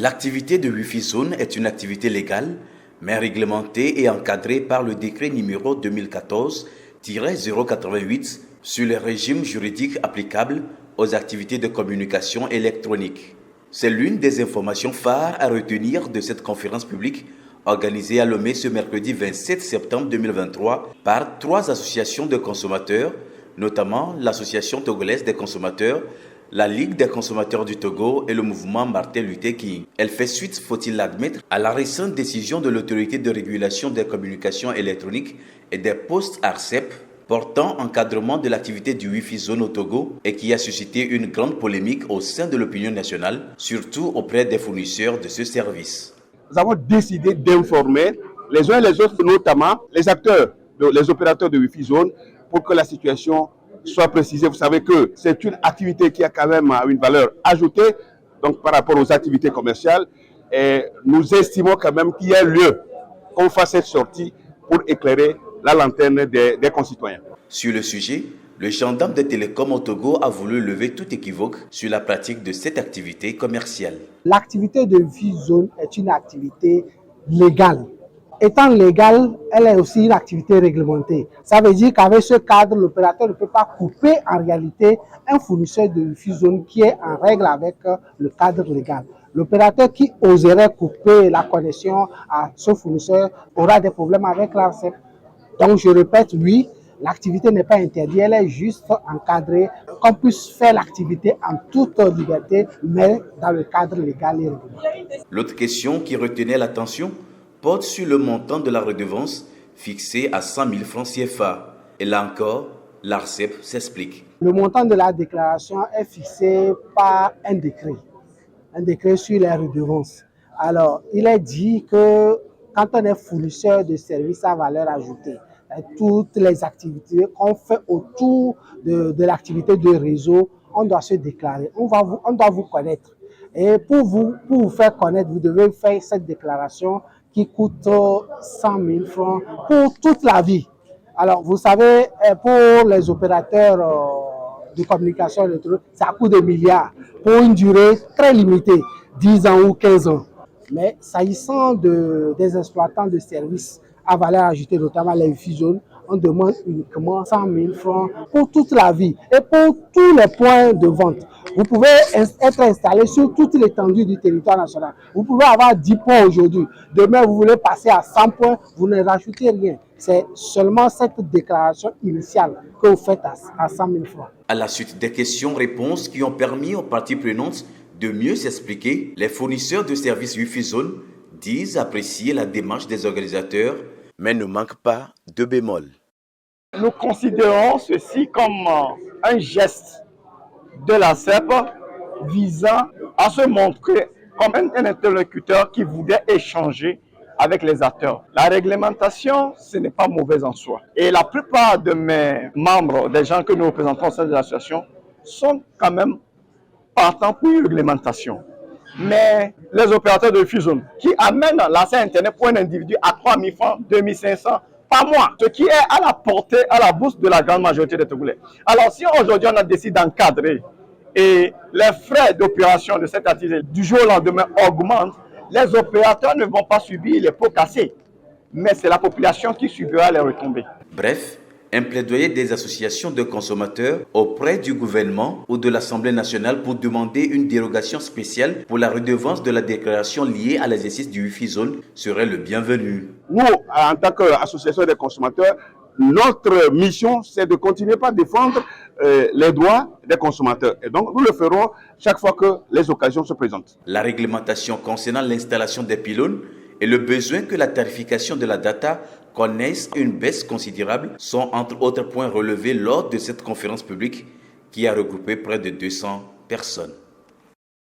L'activité de Wi-Fi Zone est une activité légale, mais réglementée et encadrée par le décret numéro 2014-088 sur les régimes juridiques applicables aux activités de communication électronique. C'est l'une des informations phares à retenir de cette conférence publique organisée à Lomé ce mercredi 27 septembre 2023 par 3 associations de consommateurs, notamment l'Association togolaise des consommateurs, la Ligue des consommateurs du Togo et le mouvement Martin Luther King. Elle fait suite, faut-il l'admettre, à la récente décision de l'autorité de régulation des communications électroniques et des postes ARCEP portant encadrement de l'activité du Wi-Fi Zone au Togo et qui a suscité une grande polémique au sein de l'opinion nationale, surtout auprès des fournisseurs de ce service. Nous avons décidé d'informer les uns et les autres, notamment les acteurs, les opérateurs de Wi-Fi Zone, pour que la situation soit précisée. Vous savez que c'est une activité qui a quand même une valeur ajoutée donc par rapport aux activités commerciales. Et nous estimons quand même qu'il y a lieu qu'on fasse cette sortie pour éclairer la lanterne des concitoyens. Sur le sujet, le gendarme des télécoms au Togo a voulu lever toute équivoque sur la pratique de cette activité commerciale. L'activité de Wi-Fi Zone est une activité légale. Étant légale, elle est aussi une activité réglementée. Ça veut dire qu'avec ce cadre, l'opérateur ne peut pas couper en réalité un fournisseur de Wi-Fi Zone qui est en règle avec le cadre légal. L'opérateur qui oserait couper la connexion à ce fournisseur aura des problèmes avec l'ARCEP. Donc je répète, oui, l'activité n'est pas interdite, elle est juste encadrée, qu'on puisse faire l'activité en toute liberté, mais dans le cadre légal et réglementaire. L'autre question qui retenait l'attention porte sur le montant de la redevance fixé à 100 000 francs CFA. Et là encore, l'ARCEP s'explique. Le montant de la déclaration est fixé par un décret sur les redevances. Alors, il est dit que quand on est fournisseur de services à valeur ajoutée, toutes les activités qu'on fait autour de l'activité de réseau, on doit se déclarer, on doit vous connaître. Et pour vous faire connaître, vous devez faire cette déclaration qui coûte 100 000 francs pour toute la vie. Alors, vous savez, pour les opérateurs de communication électronique, ça coûte des milliards pour une durée très limitée, 10 ans ou 15 ans. Mais s'agissant des exploitants de services à valeur ajoutée, notamment les Wi-Fi Zone, on demande uniquement 100 000 francs pour toute la vie et pour tous les points de vente. Vous pouvez être installé sur toute l'étendue du territoire national. Vous pouvez avoir 10 points aujourd'hui. Demain, vous voulez passer à 100 points, vous ne rajoutez rien. C'est seulement cette déclaration initiale que vous faites à 100 000 francs. À la suite des questions-réponses qui ont permis aux parties prenantes de mieux s'expliquer, les fournisseurs de services Wi-Fi Zone disent apprécier la démarche des organisateurs, mais ne manquent pas de bémol. Nous considérons ceci comme un geste de la CEP visant à se montrer comme un interlocuteur qui voulait échanger avec les acteurs. La réglementation, ce n'est pas mauvais en soi. Et la plupart de mes membres, des gens que nous représentons au sein de l'association, sont quand même partants pour une réglementation. Mais les opérateurs de Wi-Fi Zone qui amènent l'accès Internet pour un individu à 3 000 francs, 2 500 par mois, ce qui est à la portée, à la bourse de la grande majorité des Togolais. Alors si aujourd'hui on a décidé d'encadrer et les frais d'opération de cette activité du jour au lendemain augmentent, les opérateurs ne vont pas subir les pots cassés, mais c'est la population qui subira les retombées. Bref, un plaidoyer des associations de consommateurs auprès du gouvernement ou de l'Assemblée nationale pour demander une dérogation spéciale pour la redevance de la déclaration liée à l'exercice du Wi-Fi Zone serait le bienvenu. Nous, en tant qu'association des consommateurs, notre mission, c'est de continuer par défendre les droits des consommateurs. Et donc, nous le ferons chaque fois que les occasions se présentent. La réglementation concernant l'installation des pylônes et le besoin que la tarification de la data connaisse une baisse considérable sont entre autres points relevés lors de cette conférence publique qui a regroupé près de 200 personnes.